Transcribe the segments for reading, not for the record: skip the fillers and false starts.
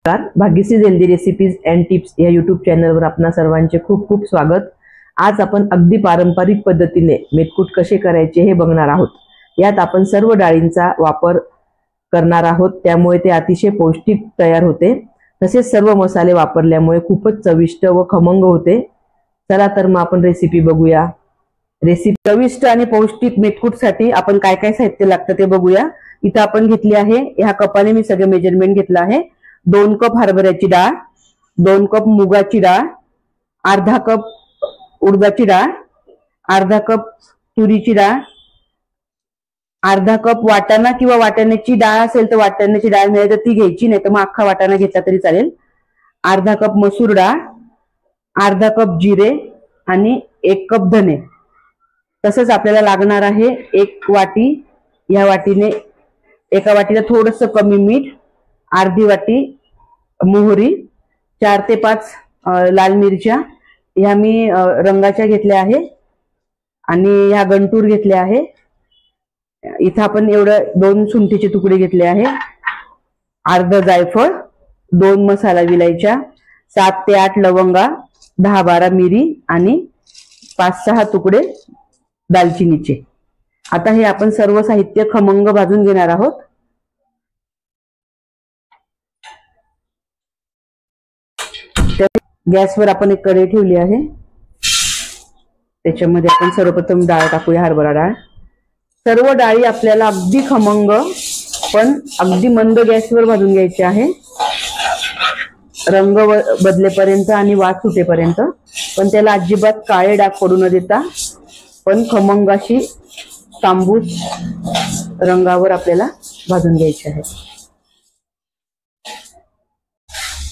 Bhagyashree healthy recipes and tips या YouTube चॅनलवर आपणा सर्वांचे खूप खूप स्वागत। आज आपण अगदी पारंपरिक पद्धतीने मेथकूट कसे करायचे हे बघणार आहोत। यात आपण सर्व डाळींचा वापर करणार आहोत, त्यामुळे ते अतिशय पौष्टिक तयार होते। तसेच सर्व मसाले वापरल्यामुळे खूपच चविष्ट व खमंग होते। चला तर मग आपण रेसिपी बघूया। रेसिपी चविष्ट आणि पौष्टिक मेथकूटसाठी आपण काय काय साहित्य लागतं ते बघूया। इथं आपण घेतली आहे, ह्या कपाने मी सगळे मेजरमेंट घेतलं आहे। 2 कप हरभऱ्याची डाळ, 2 कप मुगाची डाळ, अर्धा कप उडदाची डाळ, अर्धा कप तुरीची डाळ, अर्धा कप वाटाणा किंवा वाटाण्याची डाळ असेल तर वाटाण्याची डाळ मिळेल तर ती घ्यायची, नाही तर मग अख्खा वाटाणा घेतला तरी चालेल। अर्धा कप मसूर डाळ, अर्धा कप जिरे आणि 1 कप धने। तसंच आपल्याला लागणार आहे 1 वाटी, या वाटीने एका वाटीला थोडंसं कमी मीठ, अर्धी वाटी मोहरी, 4 ते 5 लाल मिरच्या, ह्या मी रंगाच्या घेतल्या आहे आणि ह्या गंटूर घेतल्या आहे। इथं आपण एवढं 2 सुंठीचे तुकडे घेतले आहे, अर्ध जायफळ, 2 मसाला विलायच्या, 7 ते 8 लवंगा, 10-12 मिरी आणि 5-6 तुकडे दालचिनीचे। आता हे आपण सर्व साहित्य खमंग भाजून घेणार आहोत। गॅसवर आपण एक कढई ठेवली आहे, त्याच्यामध्ये आपण सर्वप्रथम डाळ टाकूया, हरभरा डाळ। सर्व डाळी आपल्याला अगदी खमंग पण अगदी मंद गॅसवर भाजून घ्यायचे आहे, रंग बदलेपर्यंत आणि वास सुटेपर्यंत। पण त्याला अजिबात काळे डाग पडू न देता पण खमंग अशी तांबूस रंगावर आपल्याला भाजून घ्यायची आहे।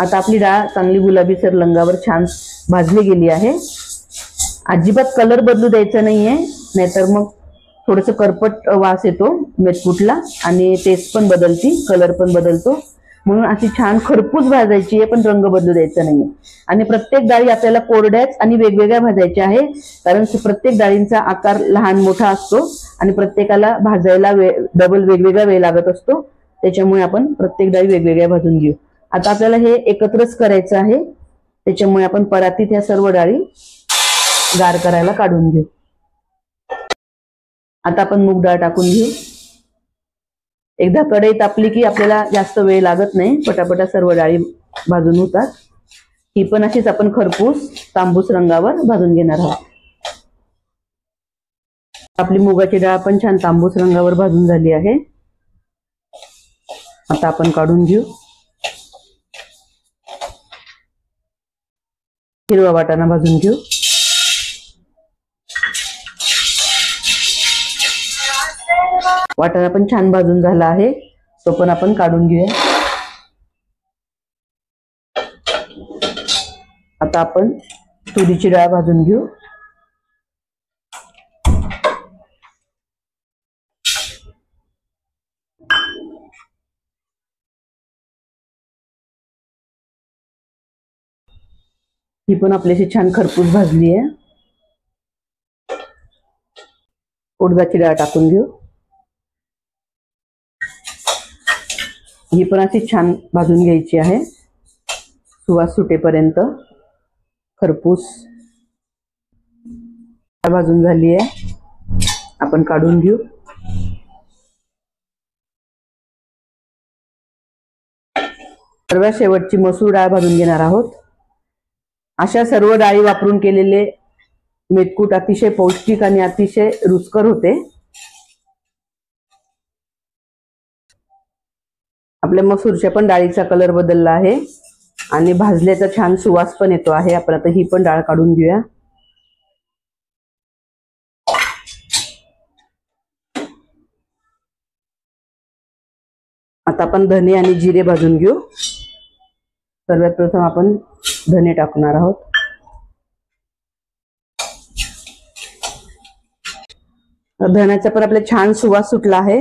आता आपली डाळ चांगली गुलाबीसर रंगावर छान भाजली गेली आहे। अजिबात कलर बदलू द्यायचा नाहीये, नाहीतर मग थोडंसं करपट वास येतो मेथकूटला आणि टेस्ट पण बदलती, कलर पण बदलतो। म्हणून अशी छान खरपूस भाजायची आहे, पण रंग बदलू द्यायचा नाहीये। आणि प्रत्येक डाळी आपल्याला कोरड्याच आणि वेगवेगळ्या भाजायच्या आहे, कारण प्रत्येक डाळींचा आकार लहान मोठा असतो आणि प्रत्येकाला भाजायला डबल वेगवेगळा वेळ लागत असतो, त्याच्यामुळे आपण प्रत्येक डाळी वेगवेगळ्या भाजून घेऊ। आता आपल्याला हे एकत्रच करायचं आहे, त्याच्यामुळे आपण परातीत ह्या सर्व डाळी गार करायला काढून घेऊ। आता आपण मूग डाळ टाकून घेऊ। एकदा कढई तापली की आपल्याला जास्त वेळ लागत नाही, पटापटा सर्व डाळी भाजून होतात। ही पण अशीच आपण खरपूस तांबूस रंगावर भाजून घेणार आहोत। आपली मुगाची डाळ पण छान तांबूस रंगावर भाजून झाली आहे। आता आपण काढून घेऊ। हिरवा वाटाणा भाजून घेऊ। वाटाणा पण छान भाजून झाला आहे, तो पण आपण काढून घेऊया। आता आपण तुरीची डाळ भाजून घेऊ। ही पण आपल्याशी छान खरपूस भाजली आहे। उडदाची डाळ टाकून घेऊ। ही पण अशी छान भाजून घ्यायची आहे, सुवास सुटेपर्यंत खरपूस भाजून झाली आहे, आपण काढून घेऊ। सर्वात शेवटची मसूर डाळ भाजून घेणार आहोत। अशा सर्व डाळी वापरून केलेले मेथकूट अतिशय पौष्टिक आणि अतिशय रुचकर होते। आपल्या मसूरच्या पण डाळीचा कलर बदलला आहे आणि भाजल्याचा छान सुवास पण येतो आहे। आपण आता ही पण डाळ काढून घेऊया। आता आपण धने आणि जिरे भाजून घेऊ। सर्वात प्रथम आपण धने टाकणार आहोत। धण्याचा पण आपले छान सुवास सुटला आहे,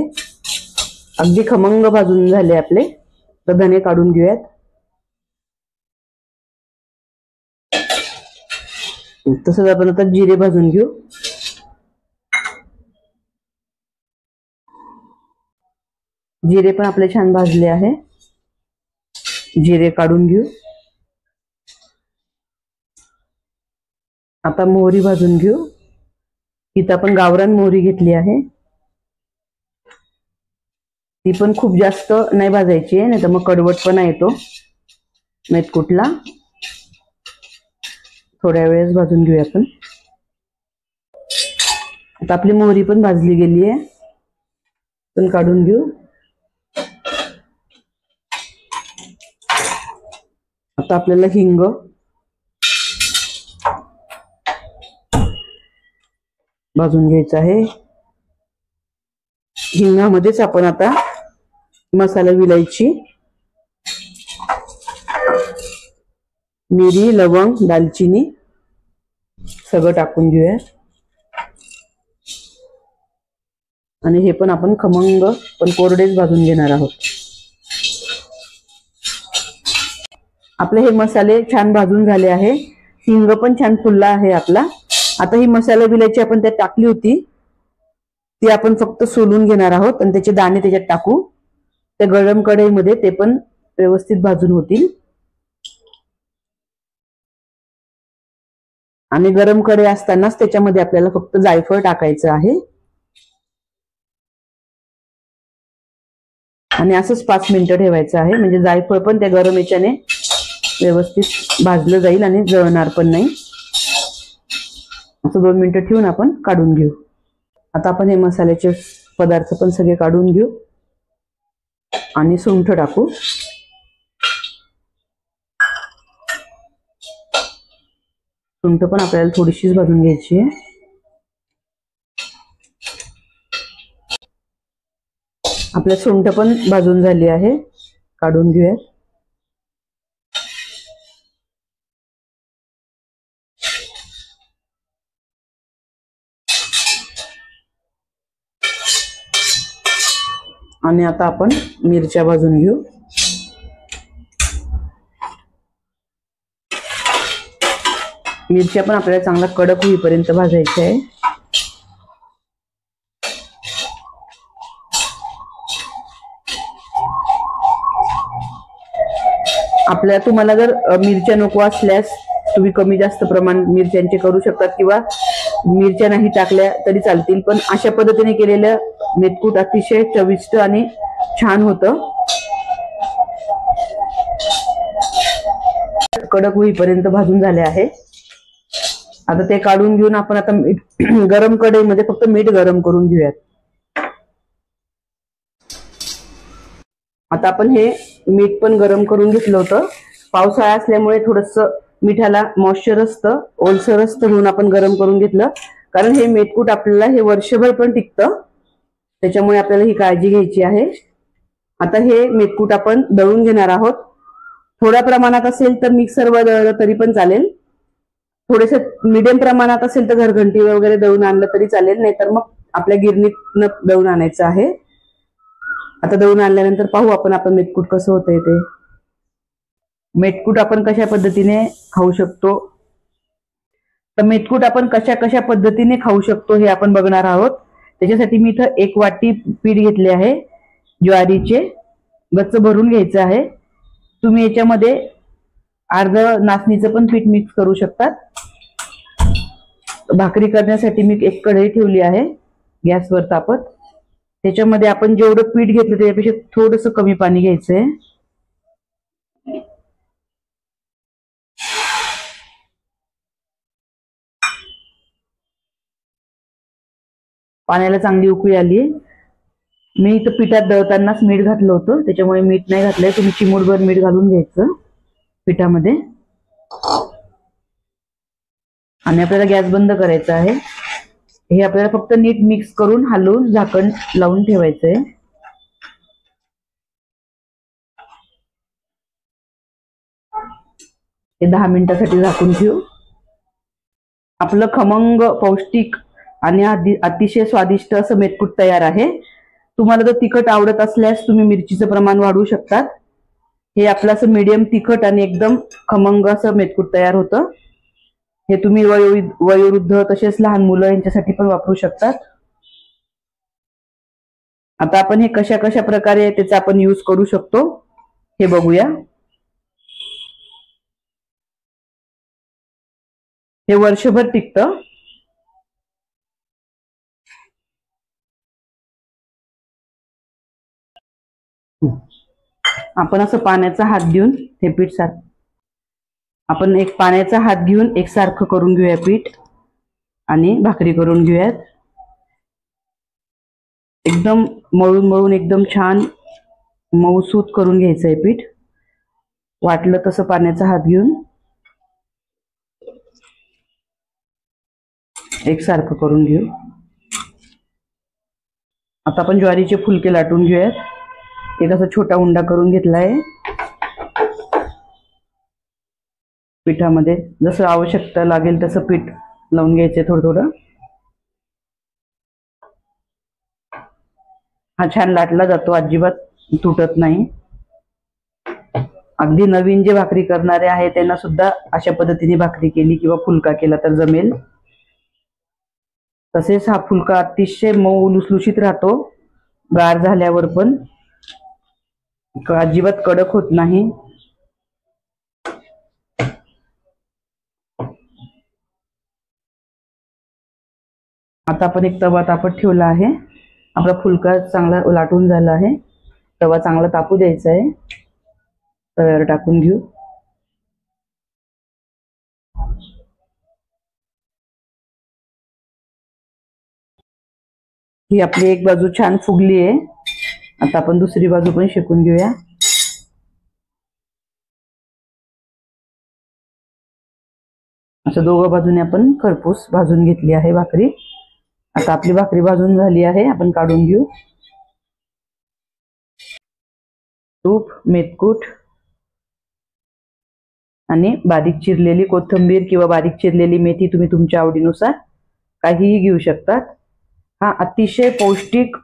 अगदी खमंग भाजून झाले आपले। तर धने काढून घेऊयात। तसंच आपण आता जिरे भाजून घेऊ। जिरे पण आपले छान भाजले आहे। जिरे काढून घेऊ. आता मोहरी भाजून घेऊ. इथं आपण गावरान मोहरी घेतली आहे. ती पण खूप जास्त नाही भाजायची आहे, नाही तर मग कडवटपणा येतो मेथकूटला. थोड्या वेळेस भाजून घेऊया आपण. आता आपली मोहरी पण भाजली गेली आहे, पण काढून घेऊ. आता आपल्याला हिंग, भाजून घ्यायचं आहे. हिंगामध्येच आपण आता मसाला विलायची, मिरी, लवंग, दालचिनी सगळं टाकून घेऊया. आणि हे पण आपण खमंग पण कोरडेच भाजून घेणार आहोत. आपले हे मसाले छान भाजून झाले आहे. हिंग पण छान फुलला आहे आपला. आता ही मसाला विलायची आपण त्यात टाकली होती, ती आपण फक्त सोलून घेणार आहोत आणि त्याचे दाणे त्याच्यात टाकू. त्या गरम कढईमध्ये ते पण व्यवस्थित भाजून होतील. आणि गरम कढई असतानाच त्याच्यामध्ये आपल्याला फक्त जायफळ टाकायचं आहे. आणि असंच 5 मिनिटं ठेवायचं आहे, म्हणजे जायफळ पण त्या गरम याच्याने व्यवस्थित भाजलं जाईल आणि जळणार पण नाही. असं 2 मिनिटं ठेवून आपण काढून घेऊ. आता आपण हे मसाल्याचे पदार्थ पण सगळे काढून घेऊ आणि सुंठ टाकू. सुंठ पण आपल्याला थोडीशीच भाजून घ्यायची आहे. आपल्या सुंठ पण भाजून झाली आहे, काढून घेऊया. आणि आता आपण मिरच्या भाजून घेऊ. मिरच्या पण आपल्याला चांगला कडक होईपर्यंत भाजायच्या आहे. आपल्याला तुम्हाला जर मिरच्या नको असल्यास तुम्ही कमी जास्त प्रमाण मिरच्यांचे करू शकतात, किंवा मिरच्या नाही टाकल्या तरी चालतील. पण अशा पद्धतीने केलेलं मेथकूट अतिशय चविष्ट आणि छान होतं. कडक होईपर्यंत भाजून झाले आहे. आता ते काढून घेऊन आपण आता गरम कढईमध्ये फक्त मीठ गरम करून घेऊयात. आता आपण हे मीठ पण गरम करून घेतलं होतं. पावसाळा असल्यामुळे थोडस मिठाला मॉइश्चर असतं, ओलसर असतं, म्हणून आपण गरम करून घेतलं. कारण हे मेथकूट आपल्याला हे वर्षभर पण टिकतं, त्याच्यामुळे आपल्याला ही काळजी घ्यायची आहे. आता हे मेथकूट आपण दळून घेणार आहोत. थोड्या प्रमाणात असेल तर मिक्सरवर दळलं तरी पण चालेल. थोडेसे मीडियम प्रमाणात असेल तर घरघंटी वगैरे दळून आणलं तरी चालेल, नाहीतर मग आपल्या गिरणीतनं दळून आणायचं आहे. आता दळून आणल्यानंतर पाहू आपण मेथकूट कसं होतंय ते. मेथकूट आपण कशा पद्धतीने खाऊ शकतो, तर मेथकूट आपण कशा कशा पद्धतीने खाऊ शकतो हे आपण बघणार आहोत. त्याच्यासाठी मी इथं 1 वाटी पीठ घेतले आहे ज्वारीचे, गच्च भरून घ्यायचं आहे. तुम्ही याच्यामध्ये अर्ध नाचणीचं पण पीठ मिक्स करू शकतात. भाकरी करण्यासाठी मी एक कढई ठेवली आहे गॅसवर तापत. त्याच्यामध्ये आपण जेवढं पीठ घेतलं त्याच्यापेक्षा थोडंसं कमी पाणी घ्यायचंय. पाण्याला चांगली उकळी आली. मी इथं पिठात दळतानाच मीठ घातलं होतं, त्याच्यामुळे मीठ नाही घातलंय. तुम्ही चिमूटभर मीठ घालून घ्यायचं पिठामध्ये. आणि आपल्याला गॅस बंद करायचा आहे. हे आपल्याला फक्त नीट मिक्स करून हलवून झाकण लावून ठेवायचंय. हे 10 मिनिटासाठी झाकून ठेवू. आपलं खमंग, पौष्टिक आणि अतिशय स्वादिष्ट असं मेथकूट तयार आहे. तुम्हाला जर तिखट आवडत असल्यास तुम्ही मिरचीचं प्रमाण वाढवू शकतात. हे आपलं असं मीडियम तिखट आणि एकदम खमंग असं मेथकूट तयार होतं. हे तुम्ही वयोवृद्ध तसेच लहान मुलं यांच्यासाठी पण वापरू शकतात. आता आपण हे कशा कशा प्रकारे त्याचा आपण यूज करू शकतो हे बघूया. हे वर्षभर टिकतं. आपण असं पाण्याचा हात घेऊन हे पीठ आपण एक पाण्याचा हात घेऊन एकसारखं करून घेऊया पीठ आणि भाकरी करून घेऊयात. एकदम मळून मळून एकदम छान मऊसूत करून घ्यायचं आहे पीठ. वाटलं तसं पाण्याचा हात घेऊन एकसारखं करून घेऊ. आता आपण ज्वारीचे फुलके लाटून घेऊयात. एक असा छोटा उंडा करून घेतलाय. पिठामध्ये जसं आवश्यकता लागेल तसं पीठ लावून घ्यायचे थोडं थोडं. हा छान लाटला जातो, अजिबात तुटत नाही. अगदी नवीन जे भाकरी करणारे आहे त्यांना सुद्धा अशा पद्धतीने भाकरी केली किंवा फुलका केला तर जमेल. तसेच हा फुलका अतिशय मऊ लुसलुशीत राहतो. गार झाल्यावर पण अजिबात कडक होत नाही. आता आपण एक तवा तापत ठेवला आहे. आपला फुलका चांगला लाटून झाला आहे. तवा चांगला तापू द्यायचा आहे. तव्यावर टाकून घेऊ. ही आपली एक बाजू छान फुगली आहे. आता आपण दुसरी बाजू पण शेकून घेऊया. असं दोघं बाजूने आपण खरपूस भाजून घेतली आहे भाकरी. आता आपली भाकरी भाजून झाली आहे. आपण काढून घेऊ. तूप, मेथकूट आणि बारीक चिरलेली कोथिंबीर किंवा बारीक चिरलेली मेथी तुम्ही तुमच्या आवडीनुसार काहीही घेऊ शकतात. हा अतिशय पौष्टिक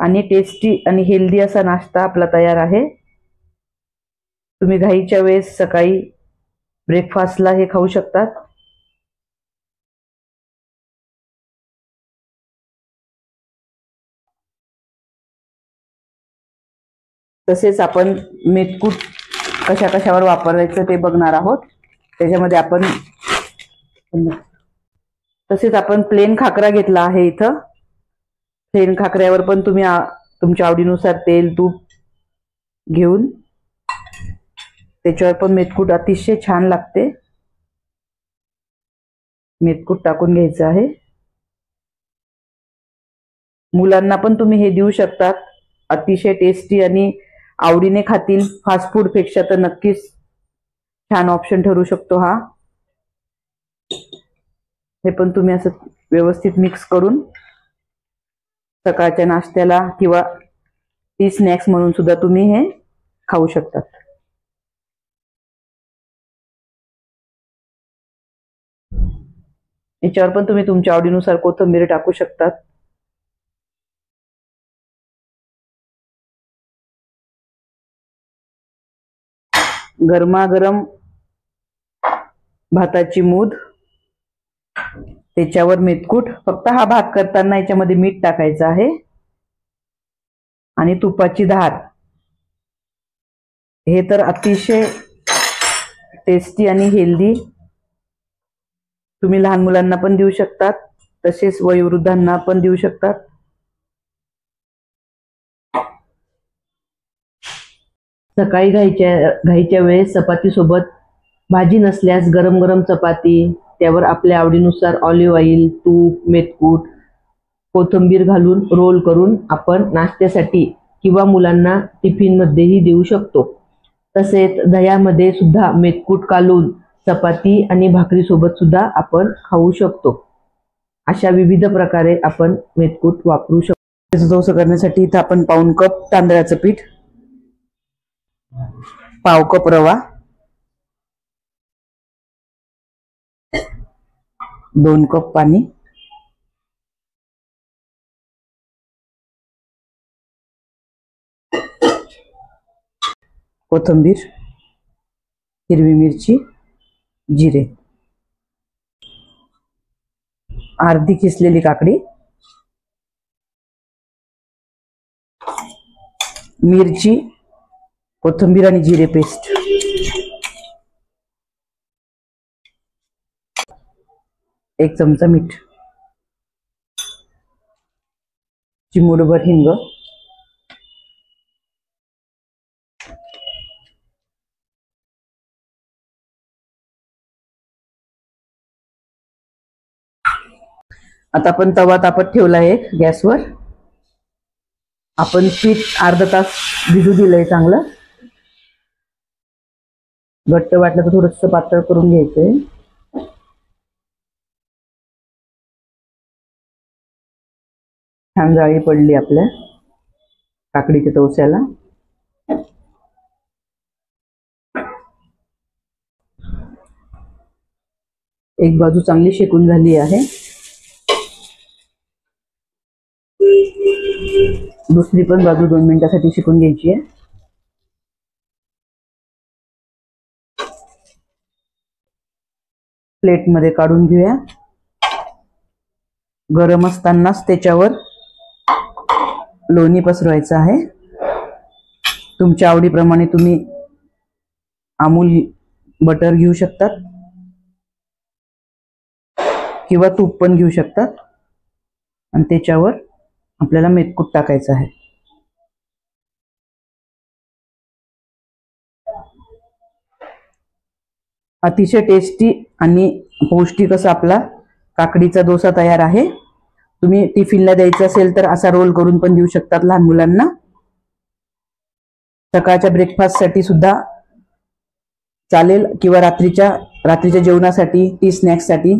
आणि टेस्टी आणि हेल्दी असा नाश्ता आपला तयार आहे. तुम्ही घाईच्या वेळेस सकाळी ब्रेकफास्टला हे खाऊ शकतात. तसेच आपण मेथकूट कशा कशावर वापरायचं ते बघणार आहोत. त्याच्यामध्ये आपण तसेच आपण प्लेन खाकरा घेतला आहे. इथं प्लेन खाकऱ्यावर पण तुम्ही तुमच्या आवडीनुसार तेल तूप घेऊन त्याच्यावर पण मेथकूट अतिशय छान लागते. मेथकूट टाकून घ्यायचं आहे. मुलांना पण तुम्ही हे देऊ शकतात. अतिशय टेस्टी आणि आवडीने खातील. फास्ट फूड पेक्षा तर नक्कीच छान ऑप्शन ठरू शकतो हा. हे पण तुम्ही असं व्यवस्थित मिक्स करून सकाळच्या नाश्त्याला किंवा टी स्नॅक्स म्हणून सुद्धा तुम्ही हे खाऊ शकतात. याच्यावर पण तुम्ही तुमच्या आवडीनुसार कोथिंबीर टाकू शकतात. गरमागरम भाताची मूद, त्याच्यावर मेथकूट. फक्त हा भात करताना याच्यामध्ये मीठ टाकायचं आहे आणि तुपाची धार. हे तर अतिशय टेस्टी आणि हेल्दी. तुम्ही लहान मुलांना पण देऊ शकतात. तसेच वयोवृद्धांना पण देऊ शकतात. सकाळी घाईच्या वेळेस चपाती सोबत भाजी नसल्यास गरम गरम चपाती, त्यावर आपल्या आवडीनुसार ऑलिव्ह ऑइल, तूप, मेथकूट, कोथिंबीर घालून रोल करून आपण नाश्त्यासाठी किंवा मुलांना टिफिन मध्येही देऊ शकतो. तसेच दह्यामध्ये सुद्धा मेथकूट कालून चपाती आणि भाकरी सोबत सुद्धा आपण खाऊ शकतो. अशा विविध प्रकारे आपण मेथकूट वापरू शकतो. डोसा करण्यासाठी इथं आपण पाऊण कप तांदळाचं पीठ, पाव कप रवा, 2 कप पाणी, कोथिंबीर, हिरवी मिरची, जिरे, अर्धी किसलेली काकडी, मिरची, कोथिंबीर आणि जिरे पेस्ट, 1 चमचा मीठ, चिमूटभर हिंग, आता आपण तवा तापत ठेवला आहे गॅसवर. आपण पीठ अर्धा तास भिजू दिलंय. चांगलं घट्ट वाटलं तर थोडंसं पातळ करून घ्यायचंय. छान जाळी पडली आपल्या काकडीच्या तवस्याला. एक बाजू चांगली शेकून झाली आहे, दुसरी पण बाजू 2 मिनिटांसाठी शेकून घ्यायची आहे. प्लेट मध्ये काढून घेऊया. गरम असतानाच त्याच्यावर लोणी पसरवायचं आहे. तुमच्या आवडीप्रमाणे तुम्ही अमूल बटर घेऊ शकतात किंवा तूप पण घेऊ शकतात. आणि त्याच्यावर आपल्याला मेथकूट टाकायचं आहे. अतिशय टेस्टी आणि पौष्टिक असा आपला काकडीचा डोसा तयार आहे. तुम्ही टिफिनला द्यायचा असेल तर असा रोल करून पण देऊ शकतात लहान मुलांना. सकाळच्या ब्रेकफास्ट साठी सुद्धा चालेल किंवा रात्रीच्या जेवणासाठी, टी स्नॅक्स साठी,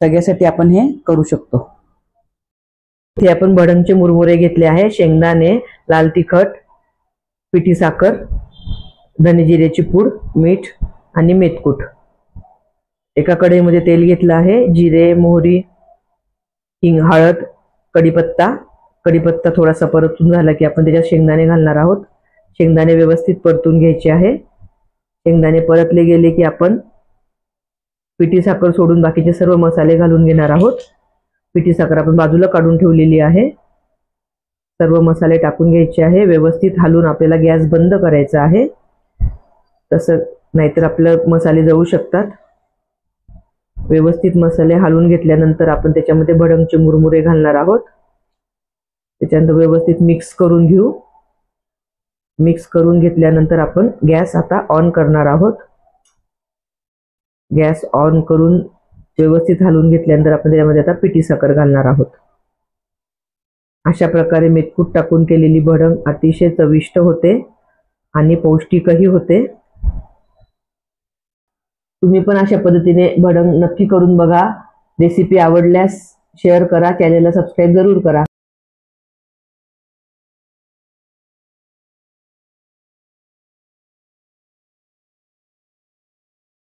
सगळ्यासाठी आपण हे करू शकतो. इथे आपण भडंगचे मुरमुरे घेतले आहे. शेंगदाणे, लाल तिखट, पिठी साखर, धने जिऱ्याची पूड, मीठ आणि मेथकूट. एका कढईमध्ये तेल घेतलं आहे. जिरे, मोहरी, हिंग, हळद, कढीपत्ता थोडासा परतून झाला की आपण त्याच्यात शेंगदाणे घालणार आहोत. शेंगदाणे व्यवस्थित परतून घ्यायचे आहे. शेंगदाणे परतले गेले की आपण पिठी साखर सोडून बाकीचे सर्व मसाले घालून घेणार आहोत. पिठी साखर आपण बाजूला काढून ठेवलेली आहे. सर्व मसाले टाकून घ्यायचे आहे. व्यवस्थित हलवून आपल्याला गॅस बंद करायचा आहे, तसं नाहीतर आपले मसाले जळू शकतात. व्यवस्थित मसाले हलवून घेतल्यानंतर आपण त्याच्यामध्ये भडंगचे मुरमुरे घालणार आहोत. त्याच्यानंतर व्यवस्थित मिक्स करून घेऊ. मिक्स करून घेतल्यानंतर आपण गॅस आता ऑन करणार आहोत. गॅस ऑन करून व्यवस्थित हलवून घेतल्यानंतर आपण त्याच्यामध्ये आता पिठी साखर घालणार आहोत. अशा प्रकारे मेथकूट टाकून केलेली भडंग अतिशय चविष्ट होते आणि पौष्टिकही होते. तुम्ही पण अशा पद्धतीने भडंग नक्की करून बघा. रेसिपी आवडल्यास शेअर करा, चॅनलला सबस्क्राईब जरूर करा.